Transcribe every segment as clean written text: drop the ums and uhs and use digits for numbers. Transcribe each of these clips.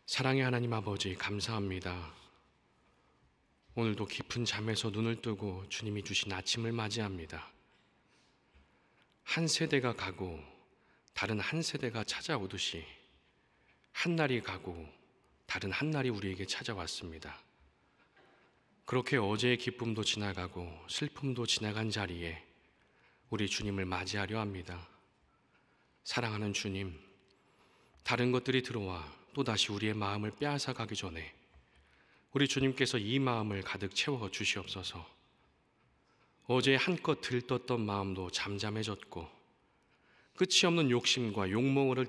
사랑의 하나님 아버지, 감사합니다. 오늘도 깊은 잠에서 눈을 뜨고 주님이 주신 아침을 맞이합니다. 한 세대가 가고 다른 한 세대가 찾아오듯이 한 날이 가고 다른 한 날이 우리에게 찾아왔습니다. 그렇게 어제의 기쁨도 지나가고 슬픔도 지나간 자리에 우리 주님을 맞이하려 합니다. 사랑하는 주님, 다른 것들이 들어와 또다시 우리의 마음을 빼앗아 가기 전에 우리 주님께서 이 마음을 가득 채워 주시옵소서. 어제 한껏 들떴던 마음도 잠잠해졌고 끝이 없는 욕심과 욕망을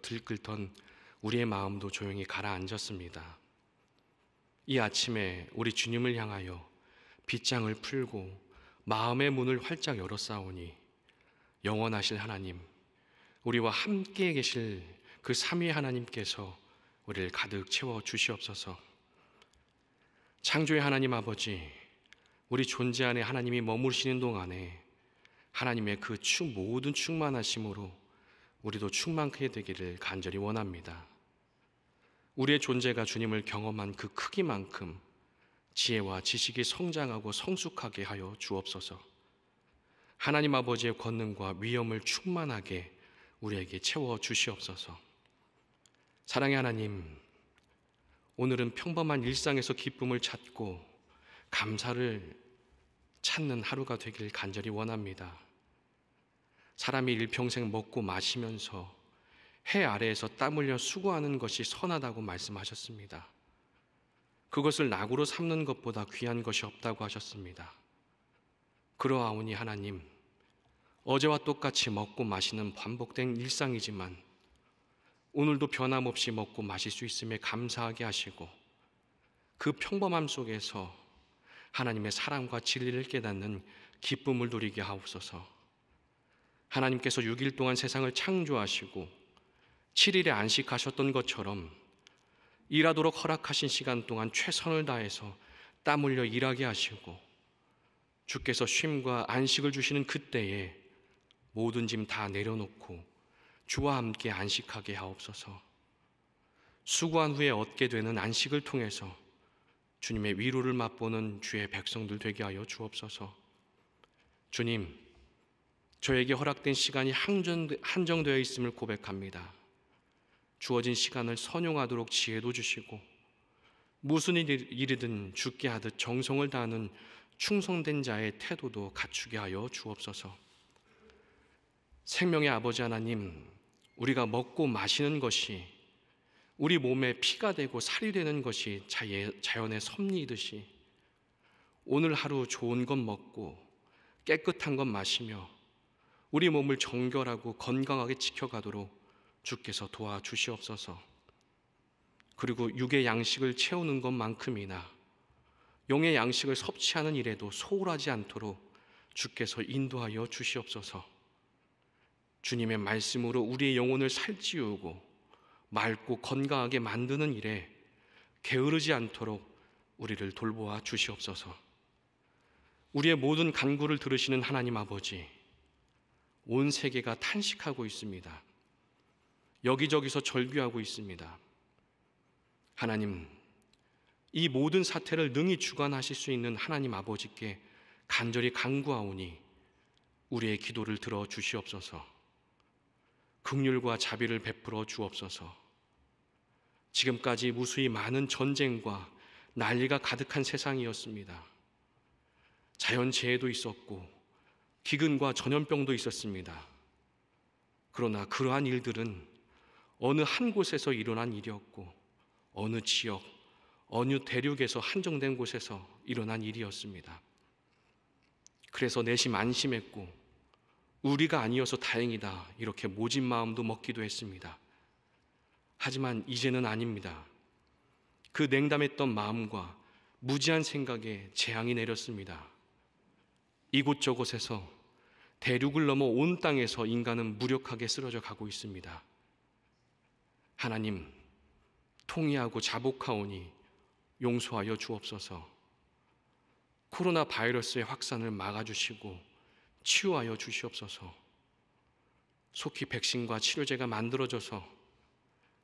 들끓던 우리의 마음도 조용히 가라앉았습니다. 이 아침에 우리 주님을 향하여 빗장을 풀고 마음의 문을 활짝 열었사오니 영원하실 하나님, 우리와 함께 계실 그 삼위 하나님께서 우리를 가득 채워 주시옵소서. 창조의 하나님 아버지, 우리 존재 안에 하나님이 머무르시는 동안에 하나님의 그 모든 충만하심으로 우리도 충만하게 되기를 간절히 원합니다. 우리의 존재가 주님을 경험한 그 크기만큼 지혜와 지식이 성장하고 성숙하게 하여 주옵소서. 하나님 아버지의 권능과 위엄을 충만하게 우리에게 채워 주시옵소서. 사랑의 하나님, 오늘은 평범한 일상에서 기쁨을 찾고 감사를 찾는 하루가 되길 간절히 원합니다. 사람이 일평생 먹고 마시면서 해 아래에서 땀 흘려 수고하는 것이 선하다고 말씀하셨습니다. 그것을 낙으로 삼는 것보다 귀한 것이 없다고 하셨습니다. 그러하오니 하나님, 어제와 똑같이 먹고 마시는 반복된 일상이지만 오늘도 변함없이 먹고 마실 수 있음에 감사하게 하시고 그 평범함 속에서 하나님의 사랑과 진리를 깨닫는 기쁨을 누리게 하옵소서. 하나님께서 6일 동안 세상을 창조하시고 7일에 안식하셨던 것처럼 일하도록 허락하신 시간 동안 최선을 다해서 땀 흘려 일하게 하시고 주께서 쉼과 안식을 주시는 그때에 모든 짐 다 내려놓고 주와 함께 안식하게 하옵소서. 수고한 후에 얻게 되는 안식을 통해서 주님의 위로를 맛보는 주의 백성들 되게 하여 주옵소서. 주님, 저에게 허락된 시간이 한정되어 있음을 고백합니다. 주어진 시간을 선용하도록 지혜도 주시고 무슨 일이든 주께 하듯 정성을 다하는 충성된 자의 태도도 갖추게 하여 주옵소서. 생명의 아버지 하나님, 우리가 먹고 마시는 것이 우리 몸에 피가 되고 살이 되는 것이 자연의 섭리이듯이 오늘 하루 좋은 것 먹고 깨끗한 것 마시며 우리 몸을 정결하고 건강하게 지켜가도록 주께서 도와주시옵소서. 그리고 육의 양식을 채우는 것만큼이나 영의 양식을 섭취하는 일에도 소홀하지 않도록 주께서 인도하여 주시옵소서. 주님의 말씀으로 우리의 영혼을 살찌우고 맑고 건강하게 만드는 일에 게으르지 않도록 우리를 돌보아 주시옵소서. 우리의 모든 간구를 들으시는 하나님 아버지, 온 세계가 탄식하고 있습니다. 여기저기서 절규하고 있습니다. 하나님, 이 모든 사태를 능히 주관하실 수 있는 하나님 아버지께 간절히 간구하오니 우리의 기도를 들어 주시옵소서. 긍휼과 자비를 베풀어 주옵소서. 지금까지 무수히 많은 전쟁과 난리가 가득한 세상이었습니다. 자연재해도 있었고 기근과 전염병도 있었습니다. 그러나 그러한 일들은 어느 한 곳에서 일어난 일이었고 어느 지역, 어느 대륙에서 한정된 곳에서 일어난 일이었습니다. 그래서 내심 안심했고 우리가 아니어서 다행이다 이렇게 모진 마음도 먹기도 했습니다. 하지만 이제는 아닙니다. 그 냉담했던 마음과 무지한 생각에 재앙이 내렸습니다. 이곳저곳에서 대륙을 넘어 온 땅에서 인간은 무력하게 쓰러져 가고 있습니다. 하나님, 통회하고 자복하오니 용서하여 주옵소서. 코로나 바이러스의 확산을 막아주시고 치유하여 주시옵소서. 속히 백신과 치료제가 만들어져서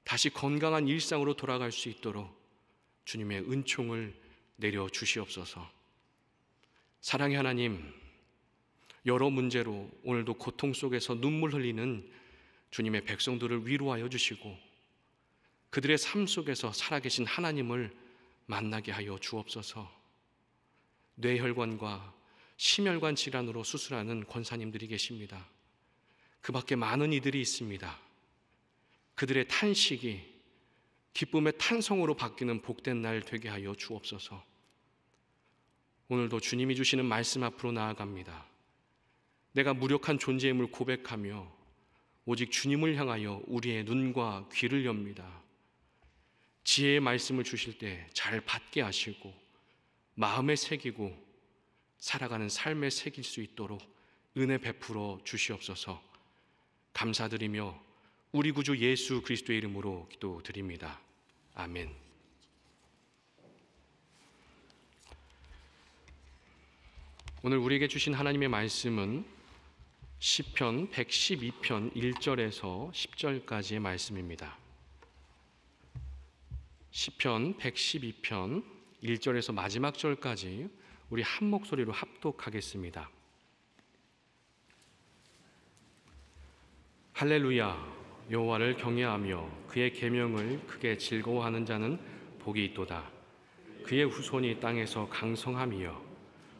다시 건강한 일상으로 돌아갈 수 있도록 주님의 은총을 내려 주시옵소서. 사랑의 하나님, 여러 문제로 오늘도 고통 속에서 눈물 흘리는 주님의 백성들을 위로하여 주시고 그들의 삶 속에서 살아계신 하나님을 만나게 하여 주옵소서. 뇌혈관과 심혈관 질환으로 수술하는 권사님들이 계십니다. 그 밖에 많은 이들이 있습니다. 그들의 탄식이 기쁨의 탄성으로 바뀌는 복된 날 되게 하여 주옵소서. 오늘도 주님이 주시는 말씀 앞으로 나아갑니다. 내가 무력한 존재임을 고백하며 오직 주님을 향하여 우리의 눈과 귀를 엽니다. 지혜의 말씀을 주실 때 잘 받게 하시고 마음에 새기고 살아가는 삶에 새길 수 있도록 은혜 베풀어 주시옵소서. 감사드리며 우리 구주 예수 그리스도의 이름으로 기도드립니다. 아멘. 오늘 우리에게 주신 하나님의 말씀은 시편 112편 1절에서 10절까지의 말씀입니다. 시편 112편 1절에서 마지막 절까지 우리 한 목소리로 합독하겠습니다. 할렐루야, 여호와를 경외하며 그의 계명을 크게 즐거워하는 자는 복이 있도다. 그의 후손이 땅에서 강성함이여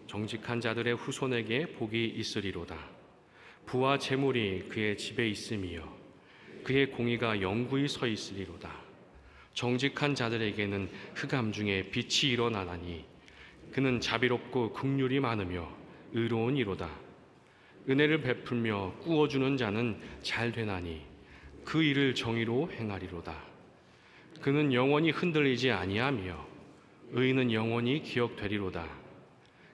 정직한 자들의 후손에게 복이 있으리로다. 부와 재물이 그의 집에 있음이여 그의 공의가 영구히 서 있으리로다. 정직한 자들에게는 흑암 중에 빛이 일어나나니 그는 자비롭고 긍휼이 많으며 의로운 이로다. 은혜를 베풀며 꾸어주는 자는 잘 되나니 그 일을 정의로 행하리로다. 그는 영원히 흔들리지 아니하며 의인은 영원히 기억되리로다.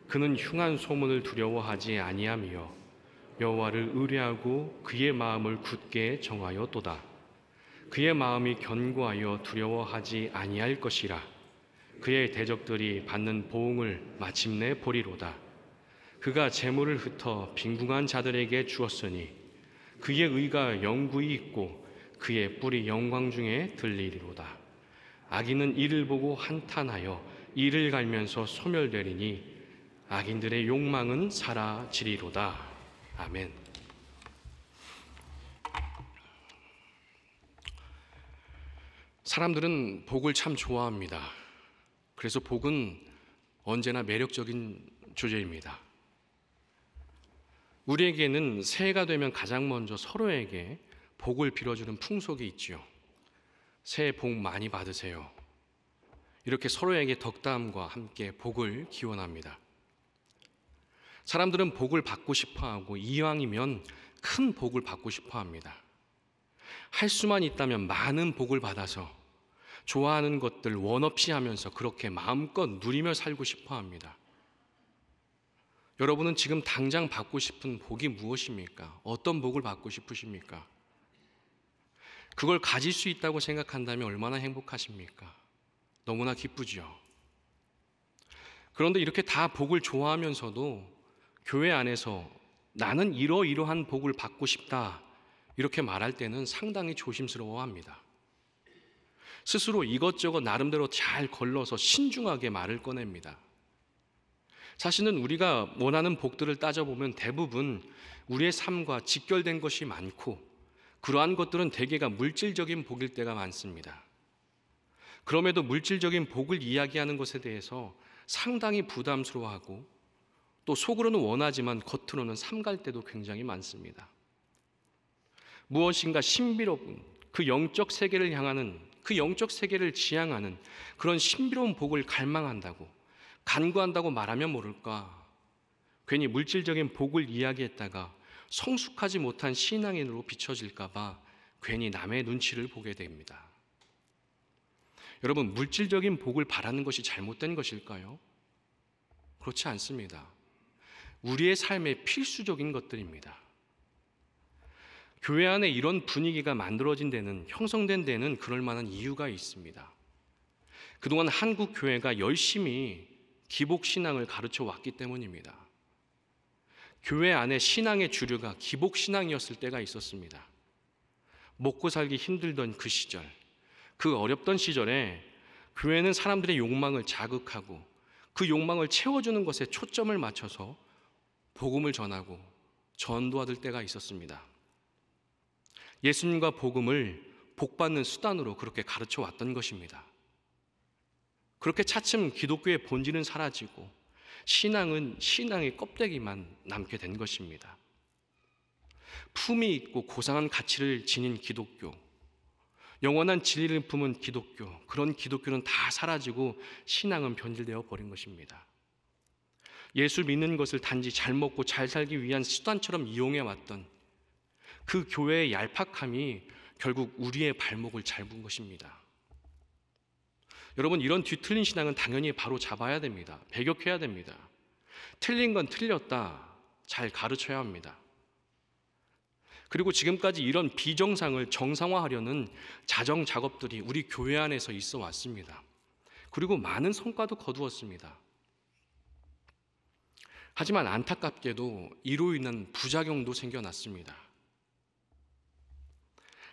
그는 흉한 소문을 두려워하지 아니하며 여호와를 의뢰하고 그의 마음을 굳게 정하였도다. 그의 마음이 견고하여 두려워하지 아니할 것이라. 그의 대적들이 받는 보응을 마침내 보리로다. 그가 재물을 흩어 빈궁한 자들에게 주었으니 그의 의가 영구히 있고 그의 뿔이 영광 중에 들리리로다. 악인은 이를 보고 한탄하여 이를 갈면서 소멸되리니 악인들의 욕망은 사라지리로다. 아멘. 사람들은 복을 참 좋아합니다. 그래서 복은 언제나 매력적인 주제입니다. 우리에게는 새해가 되면 가장 먼저 서로에게 복을 빌어주는 풍속이 있지요. 새해 복 많이 받으세요. 이렇게 서로에게 덕담과 함께 복을 기원합니다. 사람들은 복을 받고 싶어하고 이왕이면 큰 복을 받고 싶어합니다. 할 수만 있다면 많은 복을 받아서 좋아하는 것들 원 없이 하면서 그렇게 마음껏 누리며 살고 싶어합니다. 여러분은 지금 당장 받고 싶은 복이 무엇입니까? 어떤 복을 받고 싶으십니까? 그걸 가질 수 있다고 생각한다면 얼마나 행복하십니까? 너무나 기쁘죠. 그런데 이렇게 다 복을 좋아하면서도 교회 안에서 나는 이러이러한 복을 받고 싶다 이렇게 말할 때는 상당히 조심스러워합니다. 스스로 이것저것 나름대로 잘 걸러서 신중하게 말을 꺼냅니다. 사실은 우리가 원하는 복들을 따져보면 대부분 우리의 삶과 직결된 것이 많고 그러한 것들은 대개가 물질적인 복일 때가 많습니다. 그럼에도 물질적인 복을 이야기하는 것에 대해서 상당히 부담스러워하고 또 속으로는 원하지만 겉으로는 삼갈 때도 굉장히 많습니다. 무엇인가 신비로운 그 영적 세계를 향하는 그 영적 세계를 지향하는 그런 신비로운 복을 갈망한다고 간구한다고 말하면 모를까 괜히 물질적인 복을 이야기했다가 성숙하지 못한 신앙인으로 비춰질까 봐 괜히 남의 눈치를 보게 됩니다. 여러분, 물질적인 복을 바라는 것이 잘못된 것일까요? 그렇지 않습니다. 우리의 삶의 필수적인 것들입니다. 교회 안에 이런 분위기가 만들어진 데는, 형성된 데는 그럴 만한 이유가 있습니다. 그동안 한국 교회가 열심히 기복신앙을 가르쳐 왔기 때문입니다. 교회 안에 신앙의 주류가 기복신앙이었을 때가 있었습니다. 먹고 살기 힘들던 그 시절, 그 어렵던 시절에 교회는 사람들의 욕망을 자극하고 그 욕망을 채워주는 것에 초점을 맞춰서 복음을 전하고 전도하던 때가 있었습니다. 예수님과 복음을 복받는 수단으로 그렇게 가르쳐 왔던 것입니다. 그렇게 차츰 기독교의 본질은 사라지고 신앙은 신앙의 껍데기만 남게 된 것입니다. 품이 있고 고상한 가치를 지닌 기독교, 영원한 진리를 품은 기독교, 그런 기독교는 다 사라지고 신앙은 변질되어 버린 것입니다. 예수 믿는 것을 단지 잘 먹고 잘 살기 위한 수단처럼 이용해 왔던 그 교회의 얄팍함이 결국 우리의 발목을 잡은 것입니다. 여러분, 이런 뒤틀린 신앙은 당연히 바로 잡아야 됩니다. 배격해야 됩니다. 틀린 건 틀렸다, 잘 가르쳐야 합니다. 그리고 지금까지 이런 비정상을 정상화하려는 자정 작업들이 우리 교회 안에서 있어 왔습니다. 그리고 많은 성과도 거두었습니다. 하지만 안타깝게도 이로 인한 부작용도 생겨났습니다.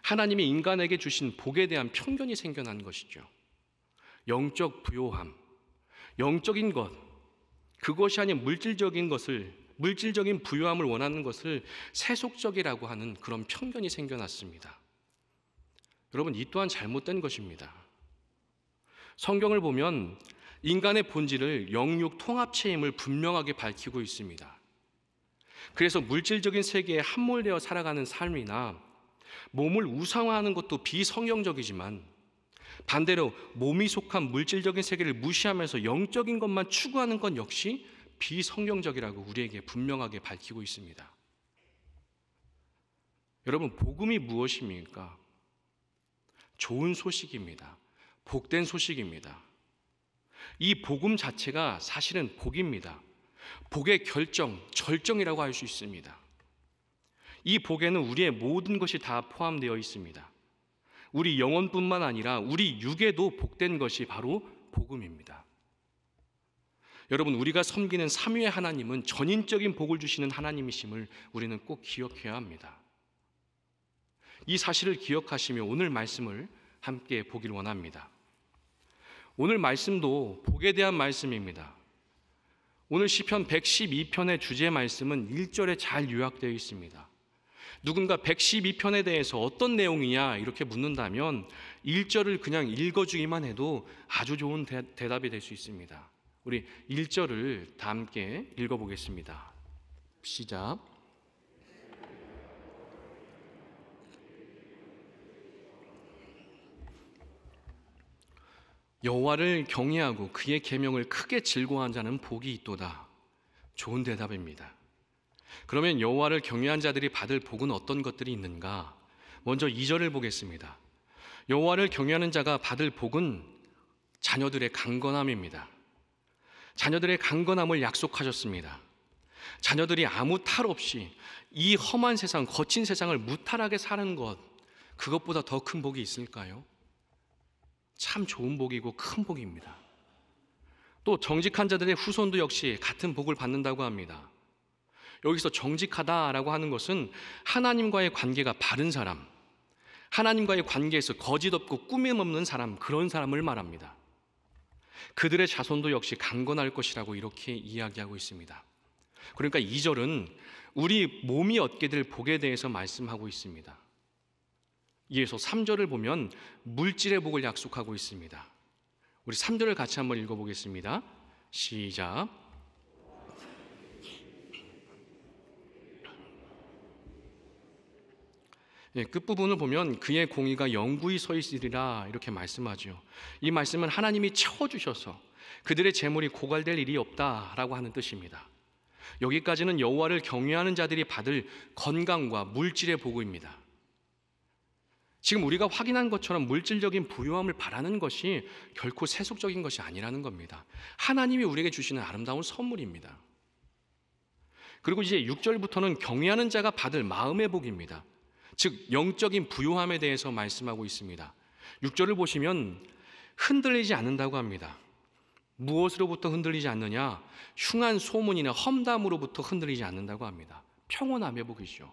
하나님이 인간에게 주신 복에 대한 편견이 생겨난 것이죠. 영적 부요함, 영적인 것, 그것이 아닌 물질적인 부요함을 원하는 것을 세속적이라고 하는 그런 편견이 생겨났습니다. 여러분, 이 또한 잘못된 것입니다. 성경을 보면 인간의 본질을 영육 통합체임을 분명하게 밝히고 있습니다. 그래서 물질적인 세계에 함몰되어 살아가는 삶이나 몸을 우상화하는 것도 비성경적이지만 반대로 몸이 속한 물질적인 세계를 무시하면서 영적인 것만 추구하는 것 역시 비성경적이라고 우리에게 분명하게 밝히고 있습니다. 여러분, 복음이 무엇입니까? 좋은 소식입니다. 복된 소식입니다. 이 복음 자체가 사실은 복입니다. 복의 결정, 절정이라고 할 수 있습니다. 이 복에는 우리의 모든 것이 다 포함되어 있습니다. 우리 영혼뿐만 아니라 우리 육에도 복된 것이 바로 복음입니다. 여러분, 우리가 섬기는 삼위의 하나님은 전인적인 복을 주시는 하나님이심을 우리는 꼭 기억해야 합니다. 이 사실을 기억하시며 오늘 말씀을 함께 보길 원합니다. 오늘 말씀도 복에 대한 말씀입니다. 오늘 시편 112편의 주제 말씀은 1절에 잘 요약되어 있습니다. 누군가 112편에 대해서 어떤 내용이냐 이렇게 묻는다면 1절을 그냥 읽어주기만 해도 아주 좋은 대답이 될 수 있습니다. 우리 1절을 다 함께 읽어보겠습니다. 시작. 여호와를 경외하고 그의 계명을 크게 즐거워한 자는 복이 있도다. 좋은 대답입니다. 그러면 여호와를 경외한 자들이 받을 복은 어떤 것들이 있는가? 먼저 2절을 보겠습니다. 여호와를 경외하는 자가 받을 복은 자녀들의 강건함입니다. 자녀들의 강건함을 약속하셨습니다. 자녀들이 아무 탈 없이 이 험한 세상, 거친 세상을 무탈하게 사는 것, 그것보다 더 큰 복이 있을까요? 참 좋은 복이고 큰 복입니다. 또 정직한 자들의 후손도 역시 같은 복을 받는다고 합니다. 여기서 정직하다라고 하는 것은 하나님과의 관계가 바른 사람, 하나님과의 관계에서 거짓 없고 꾸밈 없는 사람, 그런 사람을 말합니다. 그들의 자손도 역시 강건할 것이라고 이렇게 이야기하고 있습니다. 그러니까 2절은 우리 몸이 얻게 될 복에 대해서 말씀하고 있습니다. 이어서 3절을 보면 물질의 복을 약속하고 있습니다. 우리 3절을 같이 한번 읽어보겠습니다. 시작. 끝부분을 보면 그의 공의가 영구히 서 있으리라 이렇게 말씀하죠. 이 말씀은 하나님이 채워주셔서 그들의 재물이 고갈될 일이 없다라고 하는 뜻입니다. 여기까지는 여호와를 경외하는 자들이 받을 건강과 물질의 복입니다. 지금 우리가 확인한 것처럼 물질적인 부유함을 바라는 것이 결코 세속적인 것이 아니라는 겁니다. 하나님이 우리에게 주시는 아름다운 선물입니다. 그리고 이제 6절부터는 경외하는 자가 받을 마음의 복입니다. 즉 영적인 부요함에 대해서 말씀하고 있습니다. 6절을 보시면 흔들리지 않는다고 합니다. 무엇으로부터 흔들리지 않느냐? 흉한 소문이나 험담으로부터 흔들리지 않는다고 합니다. 평온함의 복이죠.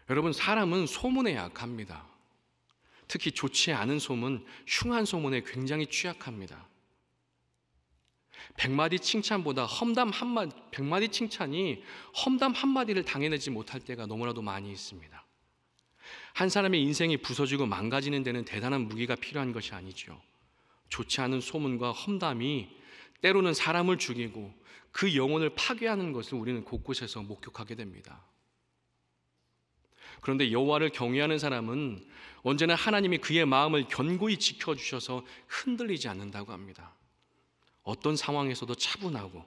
여러분, 사람은 소문에 약합니다. 특히 좋지 않은 소문, 흉한 소문에 굉장히 취약합니다. 100마디 칭찬보다 백마디 칭찬이 험담 한마디를 당해내지 못할 때가 너무나도 많이 있습니다. 한 사람의 인생이 부서지고 망가지는 데는 대단한 무기가 필요한 것이 아니죠. 좋지 않은 소문과 험담이 때로는 사람을 죽이고 그 영혼을 파괴하는 것을 우리는 곳곳에서 목격하게 됩니다. 그런데 여호와를 경외하는 사람은 언제나 하나님이 그의 마음을 견고히 지켜주셔서 흔들리지 않는다고 합니다. 어떤 상황에서도 차분하고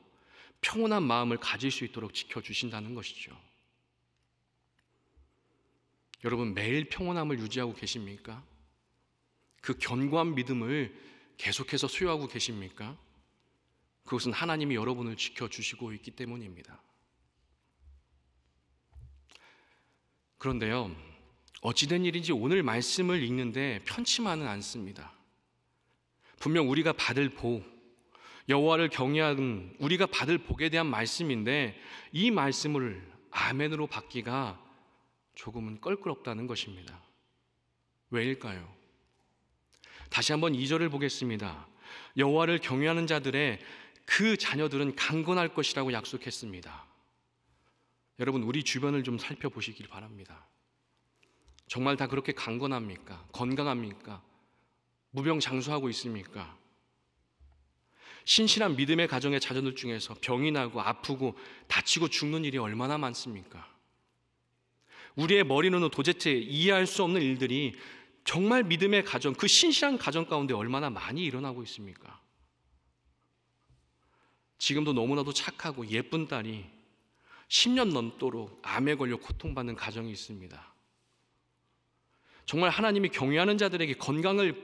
평온한 마음을 가질 수 있도록 지켜주신다는 것이죠. 여러분, 매일 평온함을 유지하고 계십니까? 그 견고한 믿음을 계속해서 소유하고 계십니까? 그것은 하나님이 여러분을 지켜주시고 있기 때문입니다. 그런데요, 어찌된 일인지 오늘 말씀을 읽는데 편치만은 않습니다. 분명 우리가 받을 복, 여호와를 경외하는 우리가 받을 복에 대한 말씀인데 이 말씀을 아멘으로 받기가 조금은 껄끄럽다는 것입니다. 왜일까요? 다시 한번 2절을 보겠습니다. 여호와를 경외하는 자들의 그 자녀들은 강건할 것이라고 약속했습니다. 여러분, 우리 주변을 좀 살펴보시길 바랍니다. 정말 다 그렇게 강건합니까? 건강합니까? 무병장수하고 있습니까? 신실한 믿음의 가정의 자녀들 중에서 병이 나고 아프고 다치고 죽는 일이 얼마나 많습니까? 우리의 머리로는 도대체 이해할 수 없는 일들이 정말 믿음의 가정, 그 신실한 가정 가운데 얼마나 많이 일어나고 있습니까? 지금도 너무나도 착하고 예쁜 딸이 10년 넘도록 암에 걸려 고통받는 가정이 있습니다. 정말 하나님이 경외하는 자들에게 건강을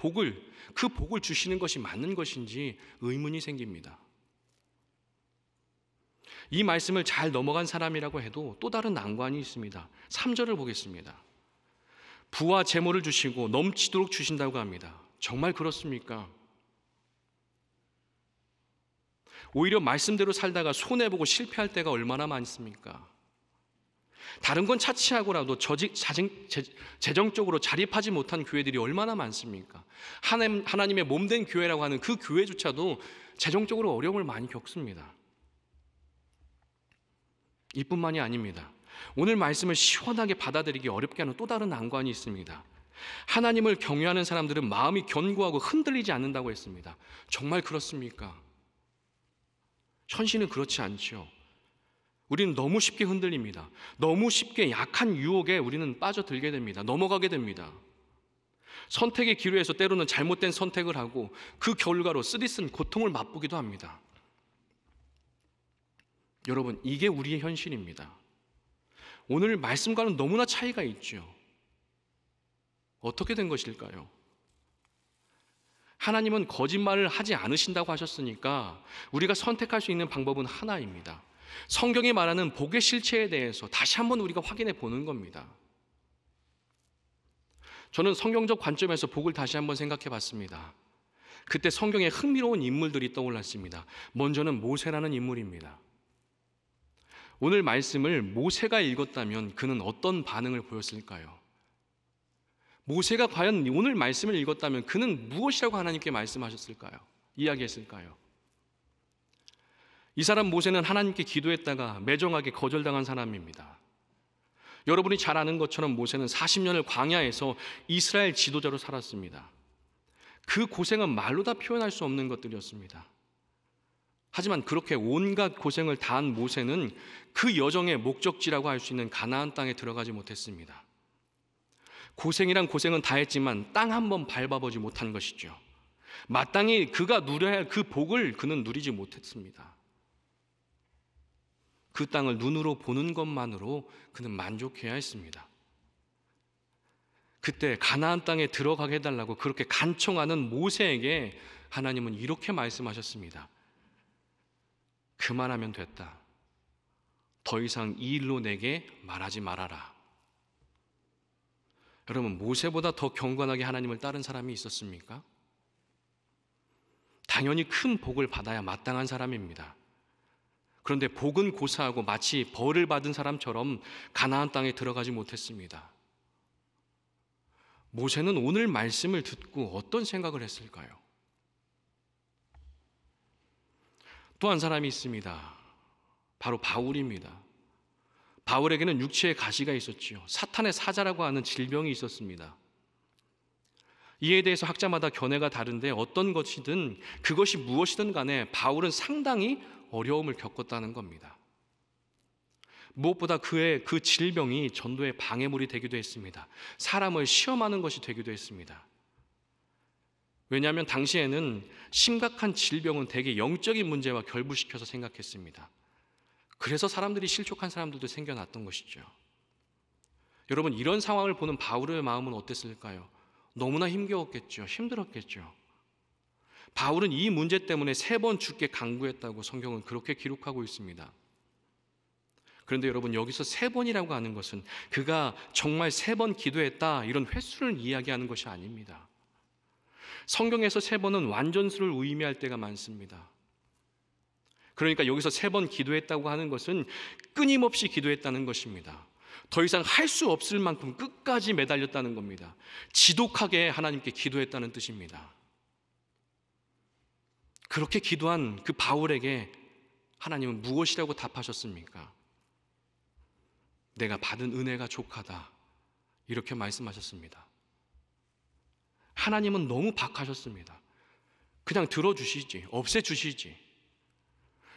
그 복을 주시는 것이 맞는 것인지 의문이 생깁니다. 이 말씀을 잘 넘어간 사람이라고 해도 또 다른 난관이 있습니다. 3절을 보겠습니다. 부와 재물을 주시고 넘치도록 주신다고 합니다. 정말 그렇습니까? 오히려 말씀대로 살다가 손해보고 실패할 때가 얼마나 많습니까? 다른 건 차치하고라도 재정적으로 자립하지 못한 교회들이 얼마나 많습니까? 하나님의 몸된 교회라고 하는 그 교회조차도 재정적으로 어려움을 많이 겪습니다. 이뿐만이 아닙니다. 오늘 말씀을 시원하게 받아들이기 어렵게 하는 또 다른 난관이 있습니다. 하나님을 경외하는 사람들은 마음이 견고하고 흔들리지 않는다고 했습니다. 정말 그렇습니까? 현실은 그렇지 않죠. 우리는 너무 쉽게 흔들립니다. 너무 쉽게 약한 유혹에 우리는 빠져들게 됩니다. 넘어가게 됩니다. 선택의 기로에서 때로는 잘못된 선택을 하고 그 결과로 쓰디쓴 고통을 맛보기도 합니다. 여러분, 이게 우리의 현실입니다. 오늘 말씀과는 너무나 차이가 있죠. 어떻게 된 것일까요? 하나님은 거짓말을 하지 않으신다고 하셨으니까 우리가 선택할 수 있는 방법은 하나입니다. 성경이 말하는 복의 실체에 대해서 다시 한번 우리가 확인해 보는 겁니다. 저는 성경적 관점에서 복을 다시 한번 생각해 봤습니다. 그때 성경에 흥미로운 인물들이 떠올랐습니다. 먼저는 모세라는 인물입니다. 오늘 말씀을 모세가 읽었다면 그는 어떤 반응을 보였을까요? 모세가 과연 오늘 말씀을 읽었다면 그는 무엇이라고 하나님께 말씀하셨을까요? 이야기했을까요? 이 사람 모세는 하나님께 기도했다가 매정하게 거절당한 사람입니다. 여러분이 잘 아는 것처럼 모세는 40년을 광야에서 이스라엘 지도자로 살았습니다. 그 고생은 말로 다 표현할 수 없는 것들이었습니다. 하지만 그렇게 온갖 고생을 다한 모세는 그 여정의 목적지라고 할 수 있는 가나안 땅에 들어가지 못했습니다. 고생이란 고생은 다 했지만 땅 한 번 밟아보지 못한 것이죠. 마땅히 그가 누려야 할 그 복을 그는 누리지 못했습니다. 그 땅을 눈으로 보는 것만으로 그는 만족해야 했습니다. 그때 가나안 땅에 들어가게 해달라고 그렇게 간청하는 모세에게 하나님은 이렇게 말씀하셨습니다. 그만하면 됐다. 더 이상 이 일로 내게 말하지 말아라. 여러분, 모세보다 더 경건하게 하나님을 따른 사람이 있었습니까? 당연히 큰 복을 받아야 마땅한 사람입니다. 그런데 복은 고사하고 마치 벌을 받은 사람처럼 가나안 땅에 들어가지 못했습니다. 모세는 오늘 말씀을 듣고 어떤 생각을 했을까요? 또 한 사람이 있습니다. 바로 바울입니다. 바울에게는 육체의 가시가 있었지요. 사탄의 사자라고 하는 질병이 있었습니다. 이에 대해서 학자마다 견해가 다른데 어떤 것이든 그것이 무엇이든 간에 바울은 상당히 어려움을 겪었다는 겁니다. 무엇보다 그의 그 질병이 전도의 방해물이 되기도 했습니다. 사람을 시험하는 것이 되기도 했습니다. 왜냐하면 당시에는 심각한 질병은 대개 영적인 문제와 결부시켜서 생각했습니다. 그래서 사람들이 실족한 사람들도 생겨났던 것이죠. 여러분, 이런 상황을 보는 바울의 마음은 어땠을까요? 너무나 힘겨웠겠죠. 힘들었겠죠. 바울은 이 문제 때문에 3번 죽게 강구했다고 성경은 그렇게 기록하고 있습니다. 그런데 여러분, 여기서 3번이라고 하는 것은 그가 정말 3번 기도했다 이런 횟수를 이야기하는 것이 아닙니다. 성경에서 3번은 완전수를 의미할 때가 많습니다. 그러니까 여기서 3번 기도했다고 하는 것은 끊임없이 기도했다는 것입니다. 더 이상 할 수 없을 만큼 끝까지 매달렸다는 겁니다. 지독하게 하나님께 기도했다는 뜻입니다. 그렇게 기도한 그 바울에게 하나님은 무엇이라고 답하셨습니까? 내가 받은 은혜가 족하다, 이렇게 말씀하셨습니다. 하나님은 너무 박하셨습니다. 그냥 들어주시지, 없애주시지.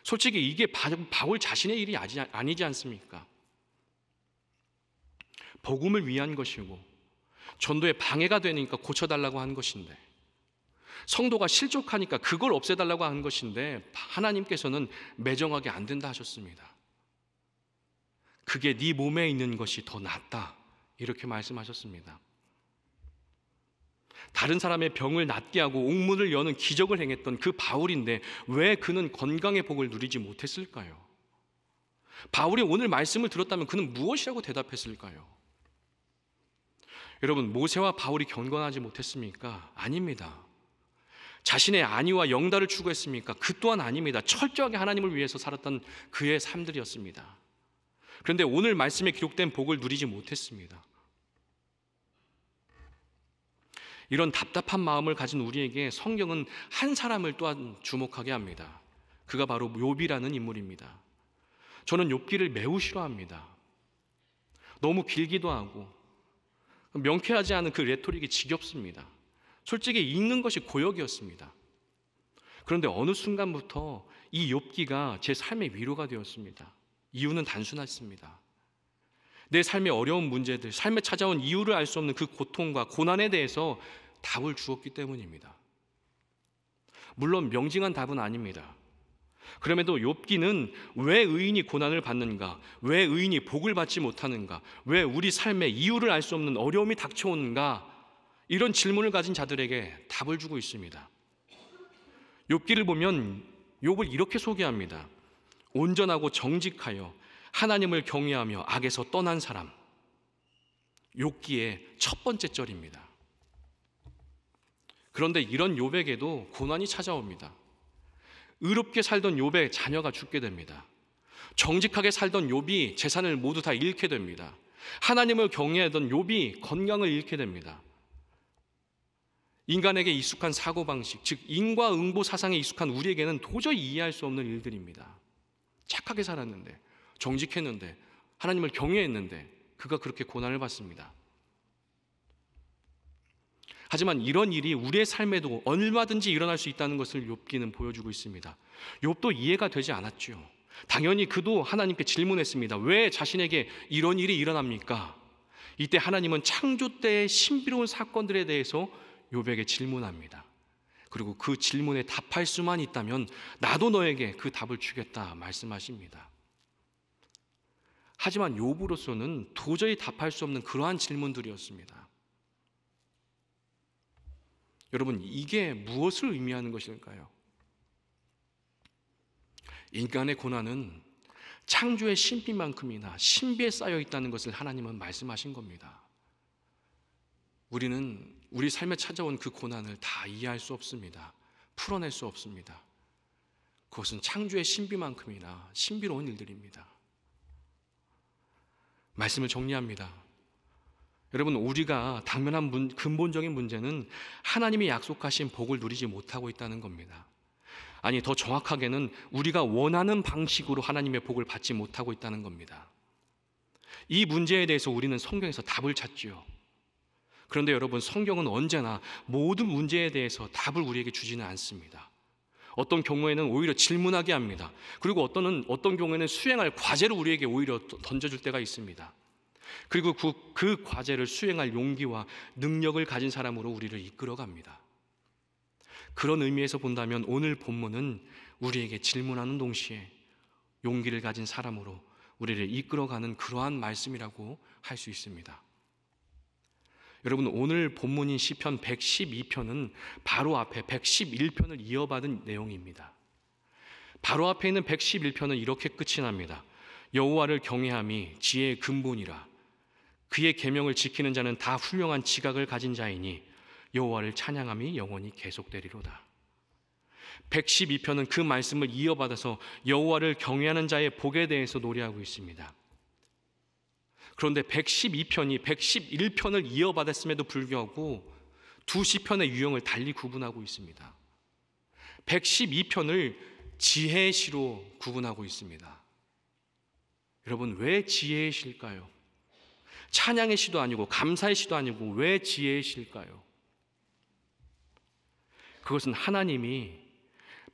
솔직히 이게 바울 자신의 일이 아니지 않습니까? 복음을 위한 것이고 전도에 방해가 되니까 고쳐달라고 한 것인데, 성도가 실족하니까 그걸 없애달라고 한 것인데 하나님께서는 매정하게 안 된다 하셨습니다. 그게 네 몸에 있는 것이 더 낫다, 이렇게 말씀하셨습니다. 다른 사람의 병을 낫게 하고 옥문을 여는 기적을 행했던 그 바울인데 왜 그는 건강의 복을 누리지 못했을까요? 바울이 오늘 말씀을 들었다면 그는 무엇이라고 대답했을까요? 여러분, 모세와 바울이 경건하지 못했습니까? 아닙니다. 자신의 안위와 영달을 추구했습니까? 그 또한 아닙니다. 철저하게 하나님을 위해서 살았던 그의 삶들이었습니다. 그런데 오늘 말씀에 기록된 복을 누리지 못했습니다. 이런 답답한 마음을 가진 우리에게 성경은 한 사람을 또한 주목하게 합니다. 그가 바로 욥이라는 인물입니다. 저는 욥기를 매우 싫어합니다. 너무 길기도 하고 명쾌하지 않은 그 레토릭이 지겹습니다. 솔직히 읽는 것이 고역이었습니다. 그런데 어느 순간부터 이 욥기가 제 삶의 위로가 되었습니다. 이유는 단순했습니다. 내 삶의 어려운 문제들, 삶에 찾아온 이유를 알 수 없는 그 고통과 고난에 대해서 답을 주었기 때문입니다. 물론 명징한 답은 아닙니다. 그럼에도 욥기는 왜 의인이 고난을 받는가, 왜 의인이 복을 받지 못하는가, 왜 우리 삶에 이유를 알 수 없는 어려움이 닥쳐오는가, 이런 질문을 가진 자들에게 답을 주고 있습니다. 욥기를 보면 욥을 이렇게 소개합니다. 온전하고 정직하여 하나님을 경외하며 악에서 떠난 사람. 욥기의 첫 번째 절입니다. 그런데 이런 욥에게도 고난이 찾아옵니다. 의롭게 살던 욥의 자녀가 죽게 됩니다. 정직하게 살던 욥이 재산을 모두 다 잃게 됩니다. 하나님을 경외하던 욥이 건강을 잃게 됩니다. 인간에게 익숙한 사고방식, 즉 인과응보 사상에 익숙한 우리에게는 도저히 이해할 수 없는 일들입니다. 착하게 살았는데, 정직했는데, 하나님을 경외했는데 그가 그렇게 고난을 받습니다. 하지만 이런 일이 우리의 삶에도 얼마든지 일어날 수 있다는 것을 욥기는 보여주고 있습니다. 욥도 이해가 되지 않았죠. 당연히 그도 하나님께 질문했습니다. 왜 자신에게 이런 일이 일어납니까? 이때 하나님은 창조 때의 신비로운 사건들에 대해서 욥에게 질문합니다. 그리고 그 질문에 답할 수만 있다면 나도 너에게 그 답을 주겠다 말씀하십니다. 하지만 욥으로서는 도저히 답할 수 없는 그러한 질문들이었습니다. 여러분, 이게 무엇을 의미하는 것일까요? 인간의 고난은 창조의 신비만큼이나 신비에 쌓여 있다는 것을 하나님은 말씀하신 겁니다. 우리는 우리 삶에 찾아온 그 고난을 다 이해할 수 없습니다. 풀어낼 수 없습니다. 그것은 창조의 신비만큼이나 신비로운 일들입니다. 말씀을 정리합니다. 여러분, 우리가 당면한 근본적인 문제는 하나님이 약속하신 복을 누리지 못하고 있다는 겁니다. 아니, 더 정확하게는 우리가 원하는 방식으로 하나님의 복을 받지 못하고 있다는 겁니다. 이 문제에 대해서 우리는 성경에서 답을 찾지요. 그런데 여러분, 성경은 언제나 모든 문제에 대해서 답을 우리에게 주지는 않습니다. 어떤 경우에는 오히려 질문하게 합니다. 그리고 어떤 경우에는 수행할 과제를 우리에게 오히려 던져줄 때가 있습니다. 그리고 그 과제를 수행할 용기와 능력을 가진 사람으로 우리를 이끌어갑니다. 그런 의미에서 본다면 오늘 본문은 우리에게 질문하는 동시에 용기를 가진 사람으로 우리를 이끌어가는 그러한 말씀이라고 할 수 있습니다. 여러분, 오늘 본문인 시편 112편은 바로 앞에 111편을 이어받은 내용입니다. 바로 앞에 있는 111편은 이렇게 끝이 납니다. 여호와를 경외함이 지혜의 근본이라. 그의 계명을 지키는 자는 다 훌륭한 지각을 가진 자이니 여호와를 찬양함이 영원히 계속되리로다. 112편은 그 말씀을 이어받아서 여호와를 경외하는 자의 복에 대해서 노래하고 있습니다. 그런데 112편이 111편을 이어받았음에도 불구하고 두 시편의 유형을 달리 구분하고 있습니다. 112편을 지혜의 시로 구분하고 있습니다. 여러분, 왜 지혜의 시일까요? 찬양의 시도 아니고 감사의 시도 아니고 왜 지혜의 시일까요? 그것은 하나님이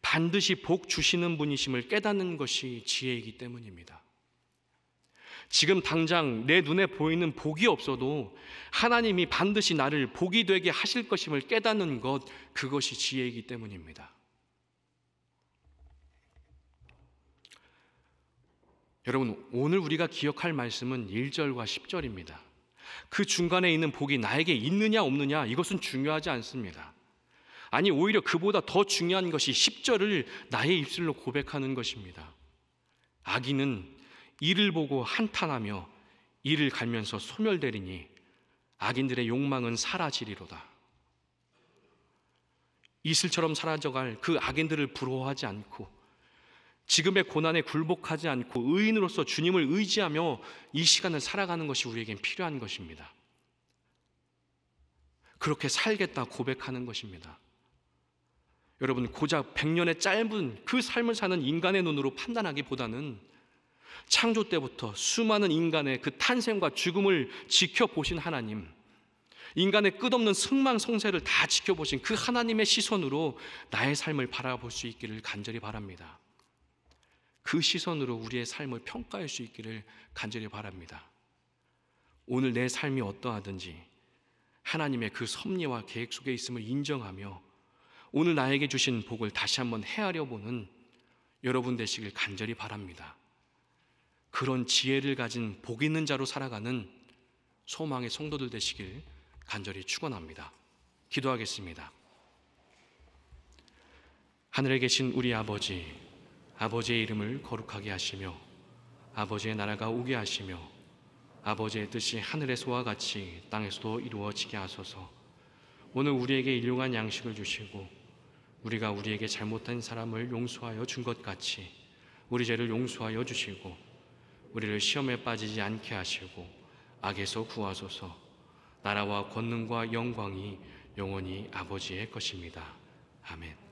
반드시 복 주시는 분이심을 깨닫는 것이 지혜이기 때문입니다. 지금 당장 내 눈에 보이는 복이 없어도 하나님이 반드시 나를 복이 되게 하실 것임을 깨닫는 것, 그것이 지혜이기 때문입니다. 여러분, 오늘 우리가 기억할 말씀은 1절과 10절입니다. 그 중간에 있는 복이 나에게 있느냐 없느냐, 이것은 중요하지 않습니다. 아니, 오히려 그보다 더 중요한 것이 10절을 나의 입술로 고백하는 것입니다. 악인은 이를 보고 한탄하며 이를 갈면서 소멸되리니 악인들의 욕망은 사라지리로다. 이슬처럼 사라져갈 그 악인들을 부러워하지 않고 지금의 고난에 굴복하지 않고 의인으로서 주님을 의지하며 이 시간을 살아가는 것이 우리에겐 필요한 것입니다. 그렇게 살겠다 고백하는 것입니다. 여러분, 고작 100년의 짧은 그 삶을 사는 인간의 눈으로 판단하기보다는 창조 때부터 수많은 인간의 그 탄생과 죽음을 지켜보신 하나님, 인간의 끝없는 승망성쇠를 다 지켜보신 그 하나님의 시선으로 나의 삶을 바라볼 수 있기를 간절히 바랍니다. 그 시선으로 우리의 삶을 평가할 수 있기를 간절히 바랍니다. 오늘 내 삶이 어떠하든지 하나님의 그 섭리와 계획 속에 있음을 인정하며 오늘 나에게 주신 복을 다시 한번 헤아려 보는 여러분 되시길 간절히 바랍니다. 그런 지혜를 가진 복 있는 자로 살아가는 소망의 성도들 되시길 간절히 축원합니다. 기도하겠습니다. 하늘에 계신 우리 아버지, 아버지의 이름을 거룩하게 하시며 아버지의 나라가 오게 하시며 아버지의 뜻이 하늘에서와 같이 땅에서도 이루어지게 하소서. 오늘 우리에게 일용할 양식을 주시고 우리가 우리에게 잘못한 사람을 용서하여 준 것 같이 우리 죄를 용서하여 주시고 우리를 시험에 빠지지 않게 하시고 악에서 구하소서. 나라와 권능과 영광이 영원히 아버지의 것입니다. 아멘.